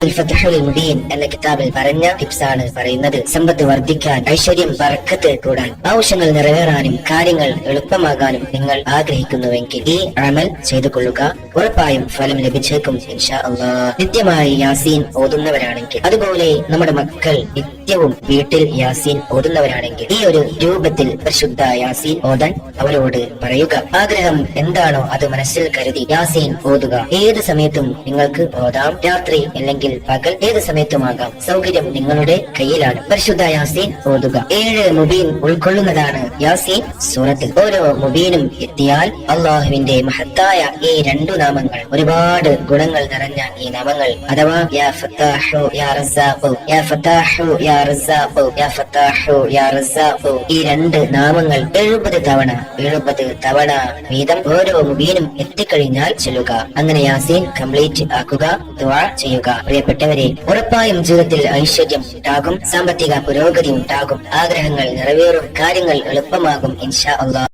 ഫത്ഹുൽ മുബീൻ എന്ന കിതാബിൽ പറഞ്ഞ ടിപ്സാണ് പറയുന്നത്. സമ്പത്ത് വർദ്ധിക്കാൻ, ഐശ്വര്യം ബർക്കത്ത് കൂടാൻ, ആവശ്യങ്ങൾ നിറവേറാനും കാര്യങ്ങൾ എളുപ്പമാകാനും നിങ്ങൾ ആഗ്രഹിക്കുന്നുവെങ്കിൽ ഈ അമൽ ചെയ്തു കൊള്ളുക. ഉറപ്പായും ഫലം ലഭിച്ചേക്കും ഇൻഷാ അല്ലാഹ്. നിത്യമായി യാസീൻ ഓതുന്നവരാണെങ്കിൽ, അതുപോലെ നമ്മുടെ മക്കൾ നിത്യവും വീട്ടിൽ യാസീൻ ഓതുന്നവരാണെങ്കിൽ ഈ ഒരു രൂപത്തിൽ പരിശുദ്ധ യാസീൻ ഓതാൻ അവരോട് പറയുക. ആഗ്രഹം എന്താണോ അത് മനസ്സിൽ കരുതി യാസീൻ ഓതുക. ഏത് സമയത്തും നിങ്ങൾക്ക് ഓതാം. രാത്രി അല്ലെങ്കിൽ പകൽ, ഏത് സമയത്തുമാകാം. സൗകര്യം നിങ്ങളുടെ കയ്യിലാണ്. പരിശുദ്ധ യാസീൻ ഓതുക. 7 മുബീൻ ഉൾക്കൊള്ളുന്നതാണ് യാസീൻ സൂറത്തിൽ. ഓരോ മുബീനും എത്തിയാൽ അള്ളാഹുവിന്റെ മഹത്തായ ഈ 2 നാമങ്ങൾ, ഒരുപാട് ഗുണങ്ങൾ നിറഞ്ഞ ഈ നാമങ്ങൾ, അഥവാ യാ ഫത്താഹു യാ റസാഖു, യാ ഫത്താഹു യാ റസാഖു, യാ ഫത്താഹു യാ റസാഖു, ഈ 2 നാമങ്ങൾ 70 തവണ വീതം ഓരോ മുബീനും എത്തിക്കഴിഞ്ഞാൽ ചൊല്ലുക. അങ്ങനെ യാസീൻ കംപ്ലീറ്റ് ആക്കുക. ദുആ ചെയ്യുക. പ്രിയപ്പെട്ടവരെ, ഉറപ്പായും ജീവിതത്തിൽ ഐശ്വര്യം ഉണ്ടാകും, സാമ്പത്തിക പുരോഗതി ഉണ്ടാകും, ആഗ്രഹങ്ങൾ നിറവേറും, കാര്യങ്ങൾ എളുപ്പമാകും ഇൻഷാ അല്ലാഹ്.